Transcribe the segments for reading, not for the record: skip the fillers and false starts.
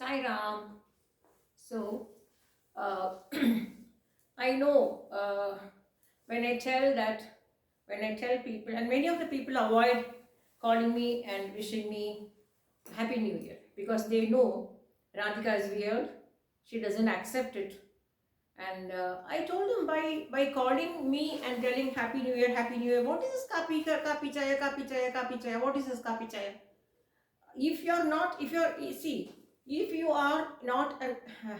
Sai Ram. So, uh, I know when I tell people, and many of the people avoid calling me and wishing me Happy New Year because they know Radhika is weird. She doesn't accept it. And I told them by calling me and telling Happy New Year, what is this kapi chaya, kapi chaya, kapi chaya? What is this kapi chaya? If you're not if you're you see if you are not a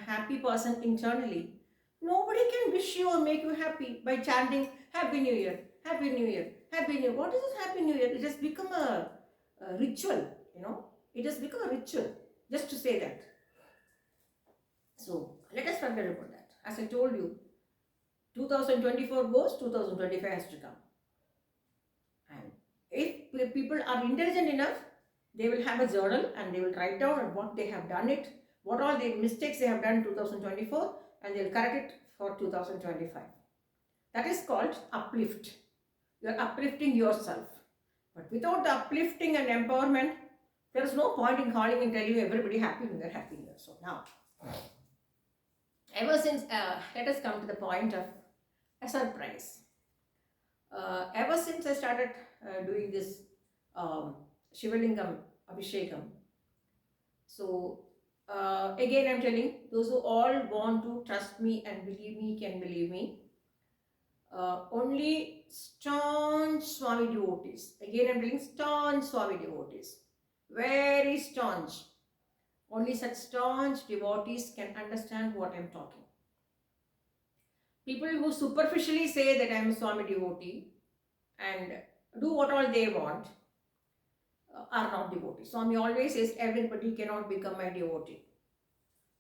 happy person internally, nobody can wish you or make you happy by chanting Happy New Year, Happy New Year, Happy New Year. What is this Happy New Year? It has become a ritual, it has become a ritual just to say that. So let us forget about that. As I told you, 2024 goes, 2025 has to come. And if people are intelligent enough, they will have a journal and they will write down what they have done it, what all the mistakes they have done in 2024, and they will correct it for 2025. That is called uplift. You are uplifting yourself. But without the uplifting and empowerment, there is no point in calling and telling everybody Happy New Year, Happy New Year. So now, ever since, let us come to the point of a surprise. Ever since I started doing this Shivalingam Abhishekam, so again I'm telling those who all want to trust me and believe me can believe me. Only staunch Swami devotees, again I'm telling staunch Swami devotees, very staunch. Only such staunch devotees can understand what I'm talking. People who superficially say that I'm a Swami devotee and do what all they want are not devotees. Swami always says everybody cannot become my devotee.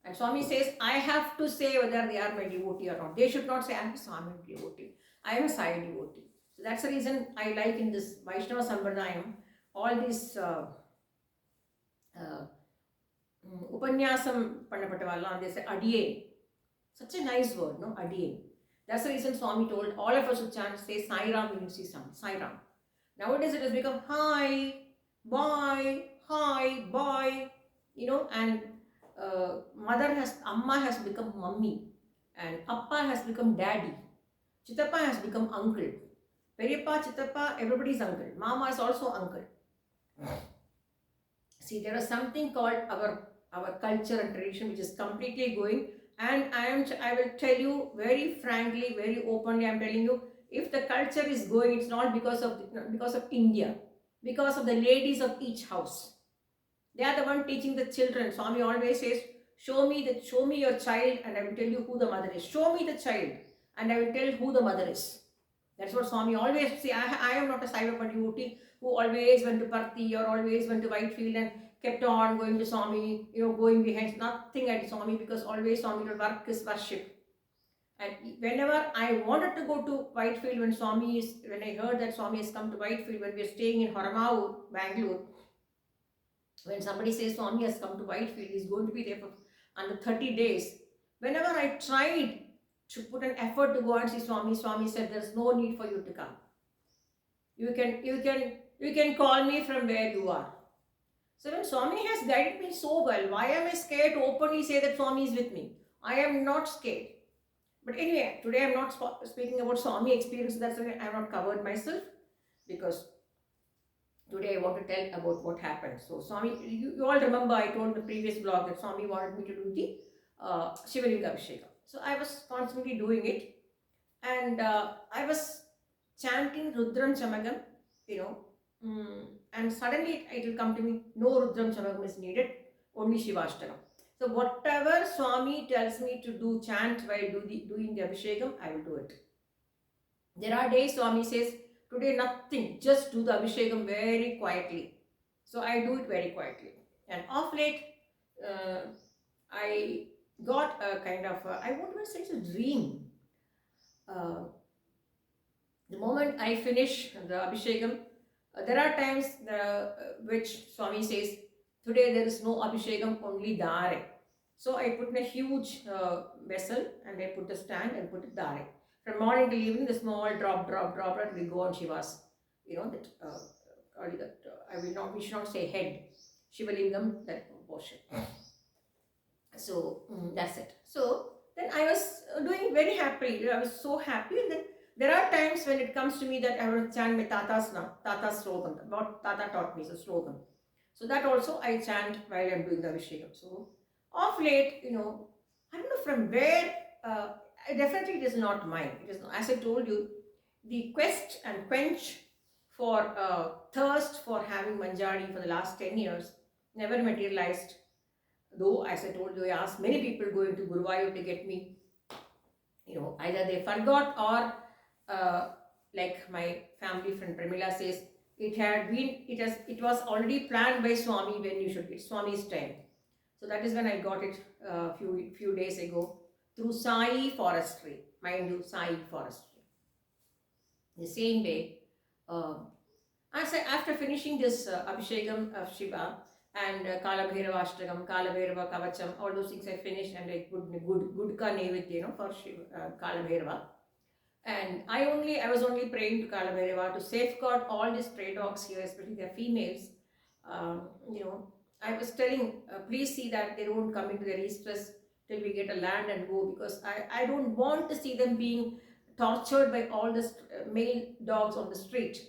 And Swami says I have to say whether they are my devotee or not. They should not say I am a Swami devotee, I am a Sai devotee. So that's the reason I like in this Vaishnava Sambardayam all these Upanyasam Pannapatavala, they say Adiye. Such a nice word, no? Adiye. That's the reason Swami told all of us to chant, say Sai Ram when you see some Sai Ram. Nowadays it has become hi, bye, and Amma has become mummy, and Appa has become daddy, Chitappa has become uncle, Periyappa, Chitappa, everybody's uncle, Mama is also uncle. See, there is something called our culture and tradition which is completely going, and I will tell you very frankly, very openly, I'm telling you, if the culture is going, it's not because of India, because of the ladies of each house. They are the one teaching the children. Swami always says, show me your child and I will tell you who the mother is. Show me the child and I will tell who the mother is. That's what Swami always say. I am not a Sai Baba devotee who always went to Parthi or always went to Whitefield and kept on going to Swami, going behind. Nothing at Swami, because always Swami will work is worship. And whenever I wanted to go to Whitefield, when I heard that Swami has come to Whitefield, when we are staying in Horamau, Bangalore, when somebody says Swami has come to Whitefield, he's going to be there for under 30 days. Whenever I tried to put an effort to go and see Swami, Swami said, there's no need for you to come. You can call me from where you are. So when Swami has guided me so well, why am I scared to openly say that Swami is with me? I am not scared. But anyway, today I am not speaking about Swami experience. That's why I have not covered myself, because today I want to tell about what happened. So Swami, you all remember I told in the previous blog that Swami wanted me to do the Shivalinga Abhishekam. So I was constantly doing it, and I was chanting Rudram Chamagam, and suddenly it will come to me, no Rudram Chamagam is needed, only Shivashtakam. So whatever Swami tells me to do, chant while doing the Abhishekam, I will do it. There are days Swami says, today nothing, just do the Abhishekam very quietly. So I do it very quietly. And off late, I got a kind of, I won't even say it's a dream. The moment I finish the Abhishekam, there are times which Swami says, today there is no Abhishekam, only Dare. So I put in a huge vessel and I put the stand and put it Dare. From morning till evening, the small drop will go on Shiva's, we should not say head, Shivalingam, that portion. So that's it. So then I was doing very happily. I was so happy. And then there are times when it comes to me that I want to chant my Tata's now, Tata's slogan. What Tata taught me is a slogan. So that also I chant while I'm doing the Abhishekam. So of late, I don't know from where, definitely it is not mine. It is not, as I told you, the quest and quench for thirst for having Manjari for the last 10 years never materialized. Though, as I told you, I asked many people going to Guruvayur to get me, either they forgot or, like my family friend Pramila says, it was already planned by Swami when you should get Swami's time. So that is when I got it a few days ago through Sai Forestry. Mind you, Sai Forestry. The same way, after finishing this Abhishekam of Shiva and Kala Bhairava Ashtakam, Kala Bhairava Kavacham, all those things I finished, and I put good ka Nevidya, for Shiva, Kala Bhairava. And I was only praying to Kala Bhairava to safeguard all these stray dogs here, especially their females. I was telling, please see that they don't come into their estrus till we get a land and go, because I don't want to see them being tortured by all the male dogs on the street.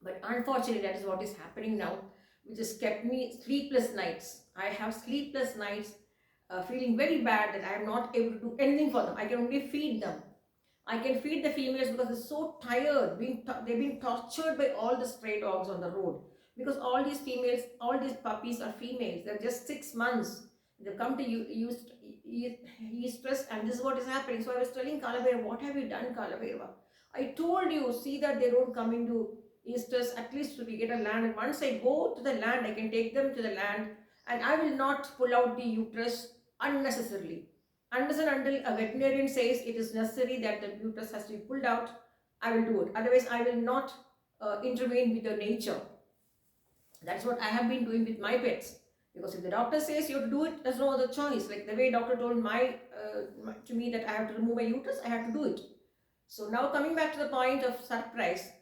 But unfortunately, that is what is happening now, which has kept me sleepless nights. I have sleepless nights, feeling very bad that I am not able to do anything for them. I can only feed them. I can feed the females because they're so tired. They've been tortured by all the stray dogs on the road. Because all these females, all these puppies are females. They're just 6 months. They've come to stress, and this is what is happening. So I was telling Kalabhairava, what have you done, Kalabhairava? I told you, see that they don't come into Easters, at least we get a land. And once I go to the land, I can take them to the land, and I will not pull out the uterus unnecessarily. Unless and until a veterinarian says it is necessary that the uterus has to be pulled out, I will do it. Otherwise, I will not intervene with the nature. That's what I have been doing with my pets. Because if the doctor says you have to do it, there's no other choice. Like the way doctor told to me that I have to remove my uterus, I have to do it. So now coming back to the point of surprise.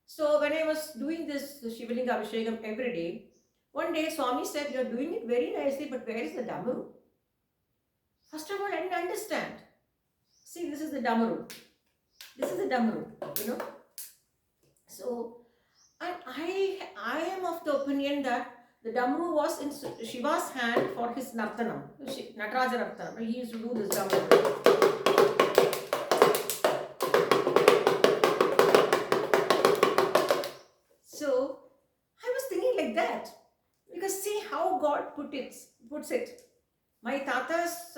So when I was doing this Shivalinga Abhishekam every day, one day Swami said, you're doing it very nicely, but where is the Damaru? First of all, I didn't understand. See, this is the Damaru. This is the Damaru, So, and I am of the opinion that the Damaru was in Shiva's hand for his Nartanam, Nataraja Nartanam. He used to do this Damaru. So, I was thinking like that. Because see how God puts it. My Tata's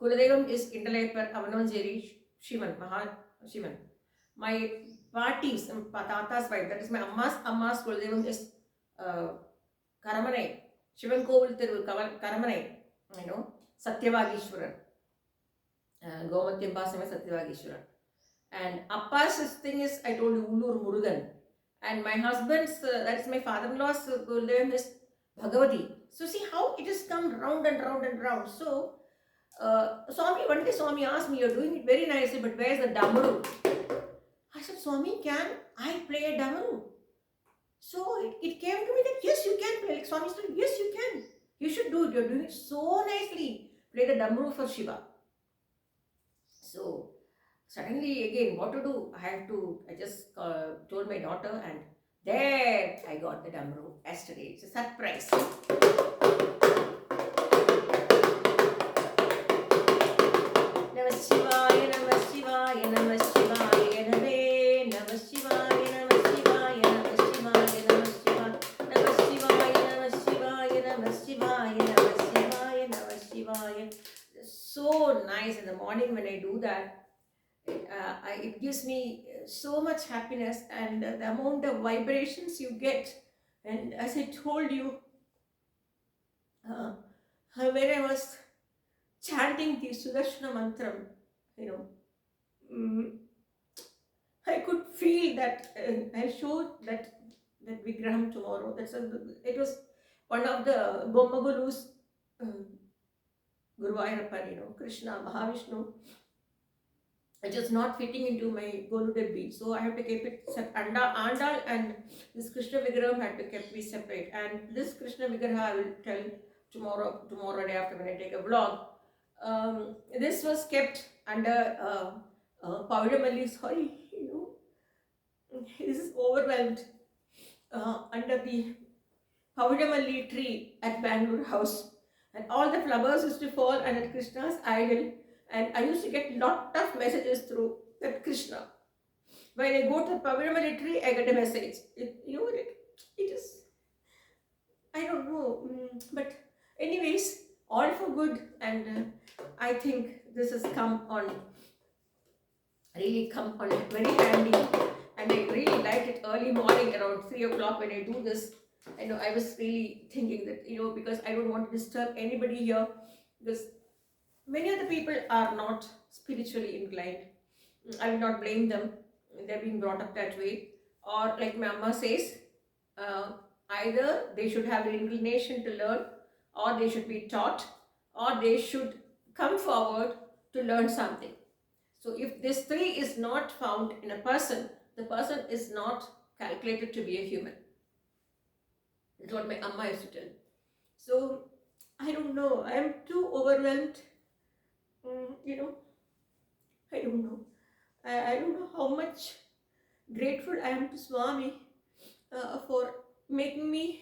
Kuladevam is Indalaipar Avanonjeri Shivan, Shivan. My parties, Tata's wife, that is my Amma's Kuladevam is Karamanai, Shivan Kovil Thiru Karamanai, Satyavagishwaran. Gomatyambasame Satyavagishwaran. And Appa's thing is, I told you, Ulur Murugan. And my husband's, that is my father-in-law's Kuladevam is Bhagavati. So see how it has come round and round and round. So one day Swami asked me, you're doing it very nicely, but where's the Damaru? I said, Swami, can I play a Damaru? So it came to me that yes, you can play. Like Swami said, yes, you can. You should do it. You're doing it so nicely. Play the Damaru for Shiva. So suddenly again, what to do? I just told my daughter, and there I got the Damaru yesterday. It's a surprise. Namah Shivaya, Namah Shivaya, Namah Shivaya, Namah Shivaya, Namah Shivaya, Namah Shivaya, Namah Shivaya, Namah Shivaya, Namah Shivaya, Namah Shivaya, Namah Shivaya, Namah Shivaya. So nice in the morning when I do that. It gives me so much happiness, and the amount of vibrations you get. And as I told you, when I was chanting the Sudarshana Mantram, I could feel that. I'll show that Vigraham tomorrow. It was one of the Bommagulus, Guruvayurappa, Krishna, Mahavishnu. It is not fitting into my Goluded bead. So I have to keep it Andal and this Krishna Vigraham had to keep me separate. And this Krishna Vigraha I will tell tomorrow day after when I take a vlog. This was kept under powder malli, sorry, this is overwhelmed under the Pavajamalli tree at Bangalore house, and all the flowers used to fall under Krishna's idol, and I used to get lot of messages through that Krishna. When I go to the Pavajamalli tree, I get a message. It is, I don't know, but anyways, all for good, and I think this has really come on very handy, and I really like it early morning around 3 o'clock when I do this. I was really thinking that, because I don't want to disturb anybody here, because many of the people are not spiritually inclined. I will not blame them. They're being brought up that way. Or like my Amma says, either they should have the inclination to learn, or they should be taught, or they should come forward to learn something. So if this three is not found in a person, the person is not calculated to be a human. That's what my Amma used to tell. So I don't know. I am too overwhelmed. I don't know. I don't know how much grateful I am to Swami for making me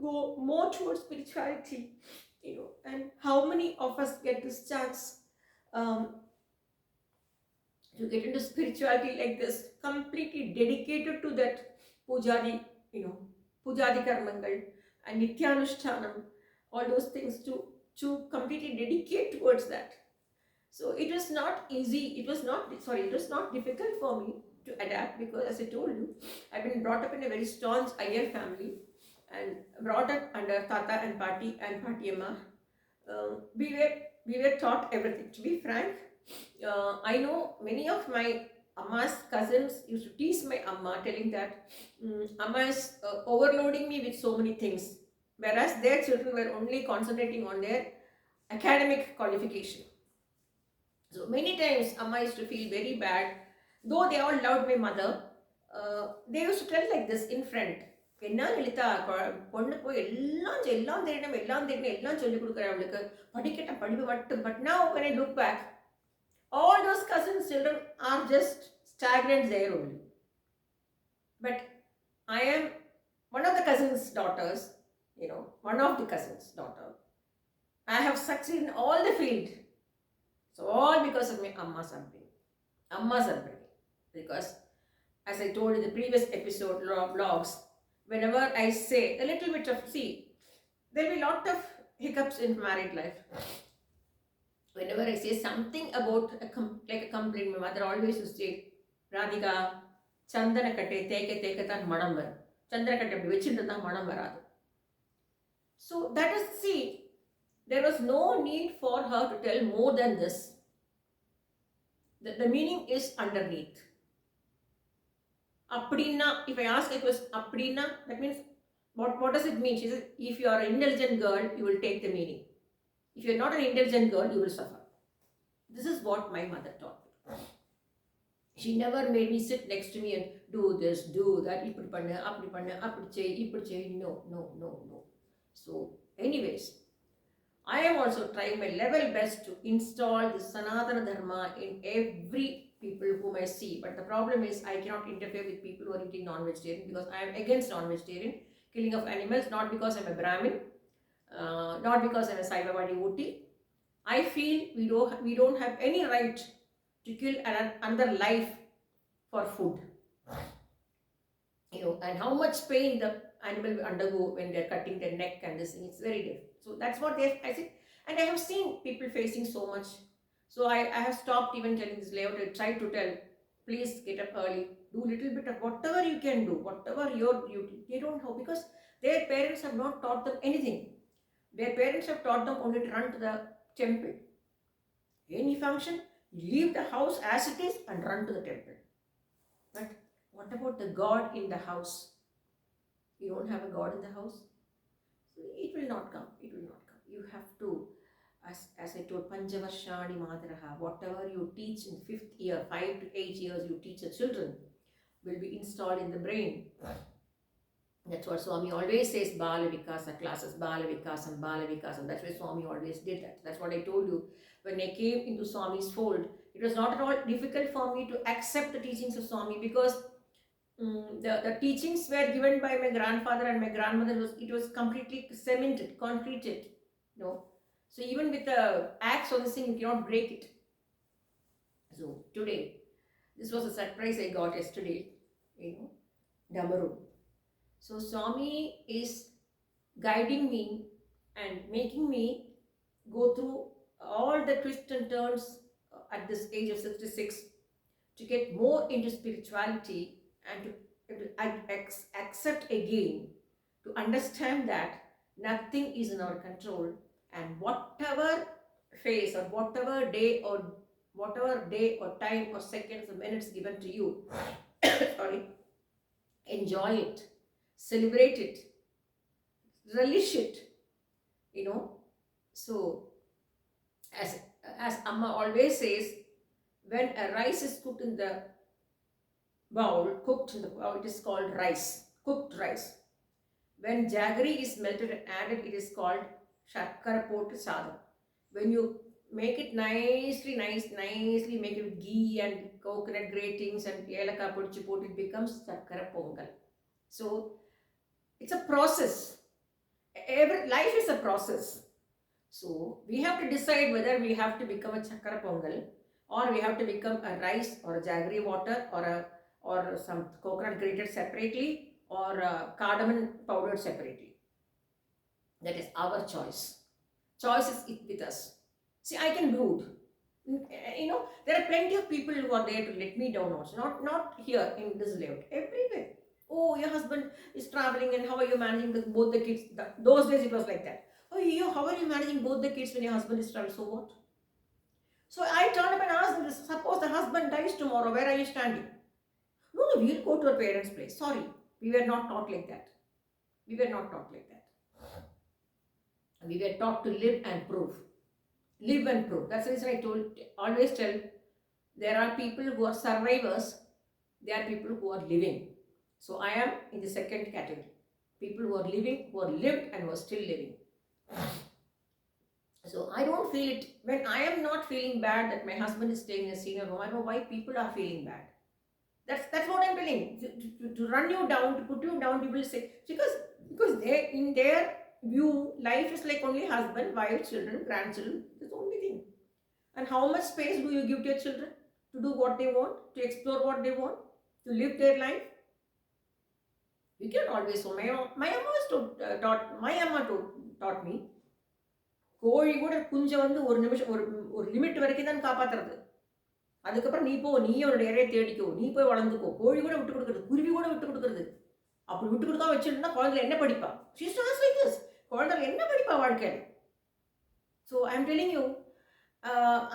go more towards spirituality. And how many of us get this chance to get into spirituality like this, completely dedicated to that pujari, pujadi karmangal and nityanushtanam, all those things to completely dedicate towards that. So it was not easy, it was not difficult for me to adapt, because as I told you, I've been brought up in a very staunch Iyer family and brought up under Tata and Pati and Patiamma. We were taught everything. To be frank, I know many of my Amma's cousins used to tease my Amma, telling that Amma is overloading me with so many things, whereas their children were only concentrating on their academic qualification. So many times Amma used to feel very bad, though they all loved my mother. They used to tell like this in front. என்ன லலிதா பொண்ணு போய் எல்லாம் தெரியணும் எல்லாம் சொல்லி கொடுக்குறேன் அவளுக்கு, படிக்கட்டும் படிப்பு மட்டும். But now when I look back, all those cousins' children are just stagnant there only. But I am one of the cousins' daughters, one of the cousins' daughter. I have succeeded in all the field. So all because of my Amma's upbringing. Because as I told in the previous episode vlogs, whenever I say a little bit of, there will be a lot of hiccups in married life. Whenever I say something about like a complaint, my mother always used to say, Radhika, Chandana katte teke than manam varum. Chandana katte apdi vechindha manam varadu. So that is, there was no need for her to tell more than this. The meaning is underneath. Appadina, if I ask a question, appadina, that means, what does it mean? She says, if you are an intelligent girl, you will take the meaning. If you are not an intelligent girl, you will suffer. This is what my mother taught me. She never made me sit next to me and do this, do that, ipdi pannu, appdi chey. No. So, anyways, I am also trying my level best to install the Sanatana Dharma in every people whom I see. But the problem is I cannot interfere with people who are eating non-vegetarian, because I am against non-vegetarian killing of animals, not because I am a Brahmin, not because I am a Sai Baba devotee. I feel we don't have any right to kill another life for food. And how much pain the animal will undergo when they are cutting their neck and this thing, it's very different. So that's what I said. And I have seen people facing so much. So I have stopped even telling this layout. I try to tell, please get up early, do a little bit of whatever you can do, whatever your duty. They don't know, because their parents have not taught them anything. Their parents have taught them only to run to the temple. Any function, leave the house as it is and run to the temple. But what about the God in the house? You don't have a God in the house? So it will not come. You have to as I told, Panchavarshani Madaraha, whatever you teach in 5th year, 5 to 8 years, you teach the children, will be installed in the brain. That's what Swami always says, Bala Vikasa classes, Bala Vikasam, Bala Vikasam. That's why Swami always did that. That's what I told you. When I came into Swami's fold, it was not at all difficult for me to accept the teachings of Swami, because the teachings were given by my grandfather and my grandmother. It was completely cemented, concreted. So even with the axe on this thing, you cannot break it. So today, this was a surprise I got yesterday, Damaru. So Swami is guiding me and making me go through all the twists and turns at this age of 66 to get more into spirituality and to accept again, to understand that nothing is in our control, and whatever phase or whatever day or time or seconds or minutes given to you, sorry, enjoy it, celebrate it, relish it, So, as Amma always says, when a rice is cooked in the bowl, it is called rice, cooked rice. When jaggery is melted and added, it is called shakkara pottu sadam. When you make it nicely make it with ghee and coconut gratings and yelaka podu pot, it becomes shakkara pongal. So it's a process. Every life is a process. So we have to decide whether we have to become a shakkara pongal, or we have to become a rice or a jaggery water or some coconut grated separately, or cardamom powdered separately. That is our choice. Choice is with us. See, I can brood. There are plenty of people who are there to let me down also. Not here in this layout. Everywhere. Oh, your husband is traveling, and how are you managing both the kids? Those days it was like that. Oh, how are you managing both the kids when your husband is traveling? So what? So I turned up and asked them, suppose the husband dies tomorrow, where are you standing? No, we'll go to our parents' place. Sorry, we were not taught like that. We were not taught like that. We were taught to live and prove. Live and prove. That's the reason I always tell, there are people who are survivors, there are people who are living. So I am in the second category. People who are living, who are lived and who are still living. So I don't feel it, when I am not feeling bad that my husband is staying in a senior home, I don't know why people are feeling bad. That's what I'm telling. To run you down, to put you down, people say, because they, in their view, life is like only husband, wife, children, grandchildren. That's the only thing. And how much space do you give to your children to do what they want, to explore what they want, to live their life? You can always. So my amma taught me, கோழி கூட குஞ்சை வந்து ஒரு நிமிஷம் ஒரு limit வரைக்கும் தான் காப்பாற்றுறது. அதுக்கப்புறம் நீயே உன்னோட இறையை தேடிக்கோ, நீ போய் வளர்ந்துக்கோ. கோழி கூட விட்டு கொடுக்குறது, குருவி கூட விட்டு கொடுக்குறது. அப்படி விட்டு கொடுத்தா வச்சுருந்தா குழந்தைல என்ன படிப்பா? She starts like this. குழந்தைல என்ன படிப்பா வாழ்க்கையில்? So I am telling you,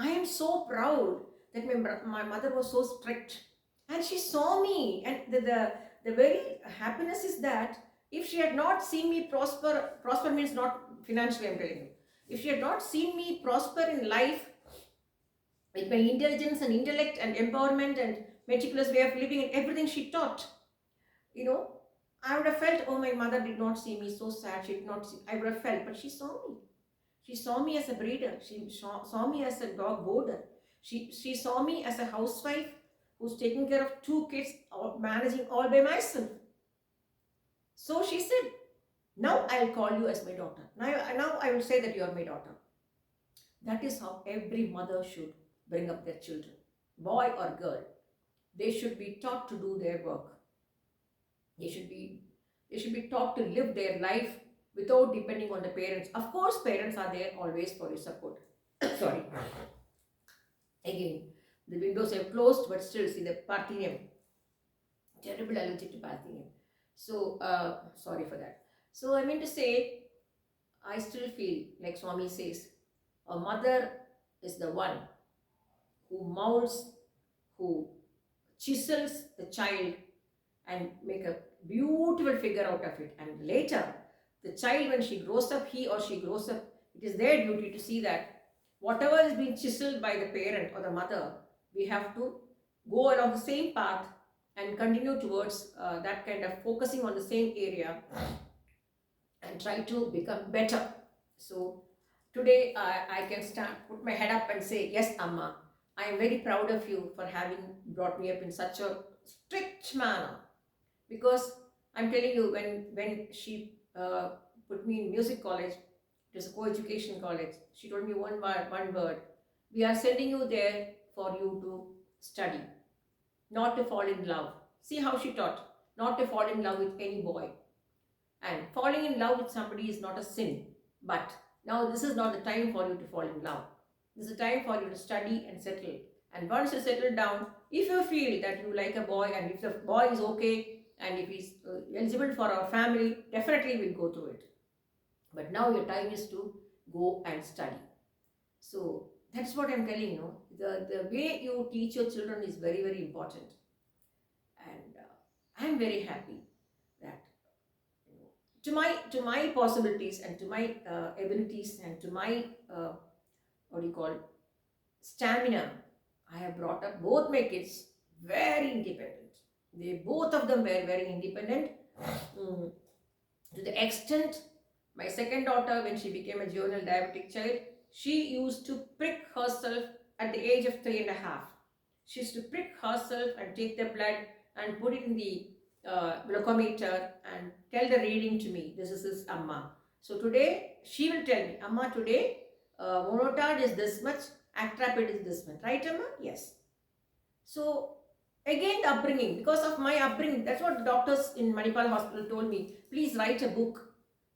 I am so proud that my mother was so strict, and she saw me, and the very happiness is that if she had not seen me prosper means not financially, I am telling you. If she had not seen me prosper in life with my intelligence and intellect and empowerment and meticulous way of living and everything she taught, I would have felt, oh, my mother did not see me, so sad, she did not see. I would have felt, but she saw me. She saw me as a breeder. She saw me as a dog boarder. She saw me as a housewife who's taking care of 2 kids, managing all by myself. So she said, now I'll call you as my daughter. Now I will say that you are my daughter. That is how every mother should bring up their children, boy or girl. They should be taught to do their work. They should be taught to live their life without depending on the parents. Of course, parents are there always for your support. Sorry. Again, the windows have closed, but still see the Parthian. Terrible allergic to Parthian. So, sorry for that. So I mean to say, I still feel like Swami says, a mother is the one who molds, who chisels the child and make a beautiful figure out of it. And later, the child, when she grows up, he or she grows up, it is their duty to see that whatever is being chiseled by the parent or the mother, we have to go along the same path and continue towards that kind of focusing on the same area and try to become better. So today I can put my head up and say, yes, Amma, I am very proud of you for having brought me up in such a strict manner. Because I'm telling you, when she put me in music college, it was a co-education college, she told me one word: we are sending you there for you to study, not to fall in love. See how she taught, not to fall in love with any boy. And falling in love with somebody is not a sin. But now this is not the time for you to fall in love. This is a time for you to study and settle. And once you settle down, if you feel that you like a boy and if the boy is okay and if he's eligible for our family, definitely we'll go through it. But now your time is to go and study. So that's what I'm telling you. The way you teach your children is very, very important. And I'm very happy that to my possibilities and to my abilities and to my what do you call stamina, I have brought up both my kids very independent. Both of them were very independent, to the extent my second daughter, when she became a juvenile diabetic child, she used to prick herself at the age of 3.5. She used to prick herself and take the blood and put it in the glucometer and tell the reading to me. This is his Amma. So today she will tell me, Amma, today monotard is this much, actrapid is this much. Right, Amma? Yes. So again, the upbringing, because of my upbringing, that's what the doctors in Manipal Hospital told me. Please write a book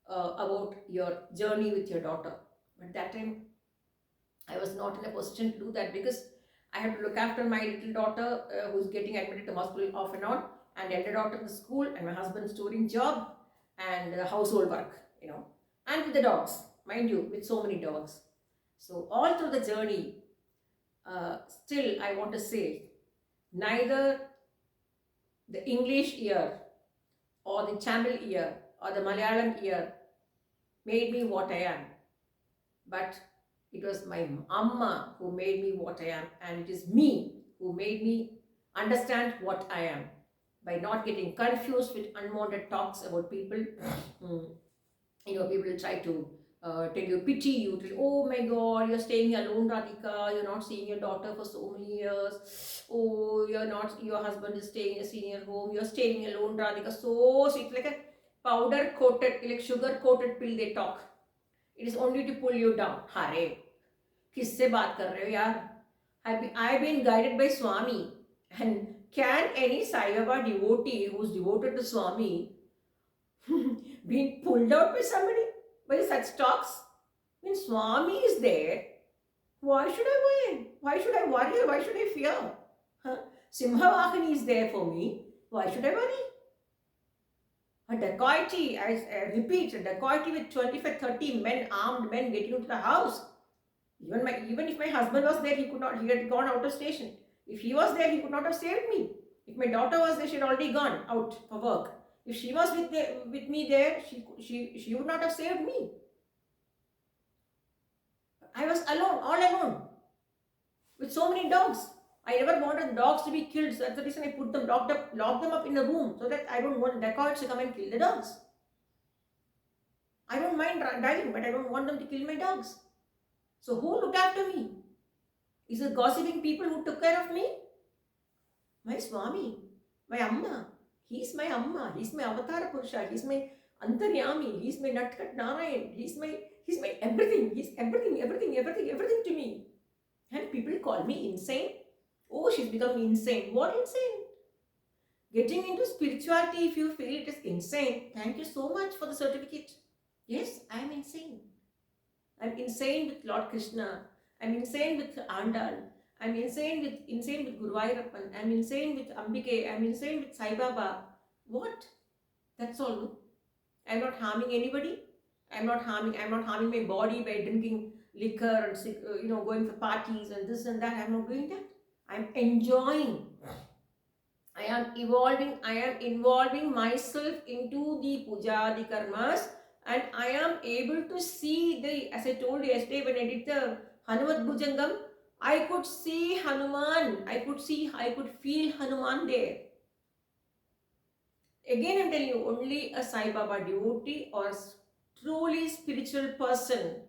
about your journey with your daughter. But that time I was not in a position to do that because I had to look after my little daughter who's getting admitted to the hospital off and on, and elder daughter in the school, and my husband's touring job and household work, and with the dogs, mind you, with so many dogs. So all through the journey, still I want to say, neither the English ear or the Tamil ear or the Malayalam ear made me what I am, but it was my Amma who made me what I am, and it is me who made me understand what I am by not getting confused with unwanted talks about people. People try to tell you, pity you, tell, oh my God, you're staying alone, Radhika, you're not seeing your daughter for so many years. Oh, your husband is staying in a senior home, you're staying alone, Radhika. So sweet, like a powder coated, like sugar coated pill they talk. It is only to pull you down. Hare, किससे बात कर रहे हो यार? I've been guided by Swami. And can any Sai Baba devotee who's devoted to Swami being pulled out by somebody by such talks? When Swami is there, why should I worry? Why should I worry? Why should I fear? Simhavahani is there for me. Why should I worry? A dacoity, I repeat, a dacoity with 25, 30 men, armed men getting into the house. Even if my husband was there, he had gone out of station. If he was there, he could not have saved me. If my daughter was there, she had already gone out for work. If she was with me there, she would not have saved me. I was alone, all alone, with so many dogs. I never wanted dogs to be killed, so that's the reason I put them, locked them up in a room, so that I don't want dacoits to come and kill the dogs. I don't mind dying, but I don't want them to kill my dogs. So who looked after me? Is it gossiping people who took care of me? My Swami, my Amma. He's my Amma. He's my Avatara Purusha. He's my Antaryami. He's my Natkat Narayan. He's my everything. He's everything to me. And people call me insane. Oh, she's become insane. What insane? Getting into spirituality, if you feel it is insane, thank you so much for the certificate. Yes, I am insane. I'm insane with Lord Krishna. I'm insane with Andal. I'm insane with Guru Vairappan. I'm insane with Ambike. I'm insane with Sai Baba. What? That's all. I'm not harming anybody. I'm not harming my body by drinking liquor and going for parties and this and that. I'm not doing that. I'm enjoying. I am involving myself into the puja, the karmas, and I am able to see as I told you yesterday when I did the Hanumat Bhujangam, I could see Hanuman. I could feel Hanuman there. Again, I'm telling you, only a Sai Baba devotee or truly spiritual person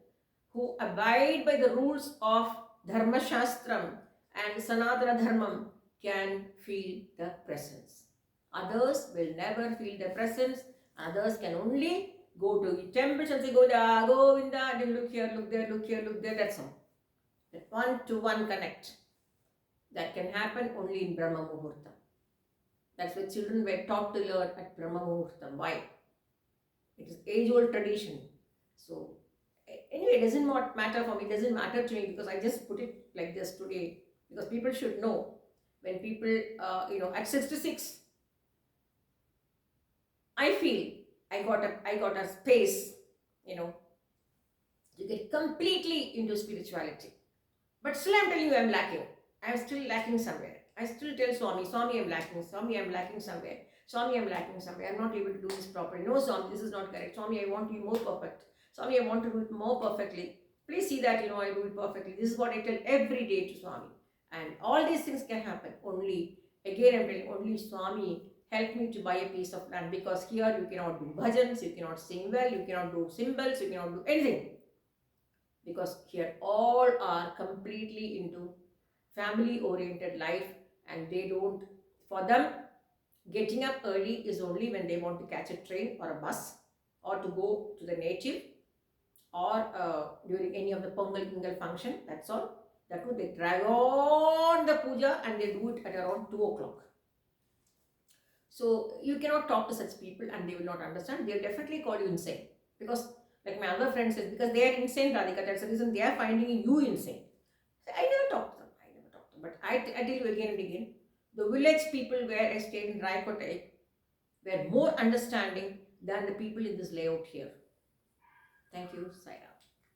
who abide by the rules of Dharma Shastram and Sanatana Dharmam can feel the presence. Others will never feel the presence. Others can only go to the temples and say, Goda, Govinda, and look here, look there, look here, look there. That's all. That one-to-one connect. That can happen only in Brahma Muhurta. That's why children were taught to learn at Brahma Muhurtam. Why? It is age-old tradition. So, anyway, it doesn't matter for me. It doesn't matter to me because I just put it like this today. Because people should know. When people, at 66, I feel I got a space, to get completely into spirituality. But still, I'm telling you, I'm lacking. I'm still lacking somewhere. I still tell Swami, Swami, I'm lacking. Swami, I'm lacking somewhere. Swami, I'm lacking somewhere. I'm not able to do this properly. No, Swami, this is not correct. Swami, I want to be more perfect. Swami, I want to do it more perfectly. Please see that, I do it perfectly. This is what I tell every day to Swami. And all these things can happen only, again, I'm telling only Swami help me to buy a piece of land, because here you cannot do bhajans, you cannot sing well, you cannot do symbols, you cannot do anything. Because here all are completely into family oriented life, and they don't, for them, getting up early is only when they want to catch a train or a bus, or to go to the native, or during any of the Pongal Ingal function. That's all. That too, they drag on the puja and they do it at around 2 o'clock. So you cannot talk to such people and they will not understand. They'll definitely call you insane. Because, like my other friend says, because they are insane, Radhika, that's the reason they are finding you insane. So I never talk to them. But I tell you again and again, the village people where I stayed in Raikote were more understanding than the people in this layout here. Thank you, Saira.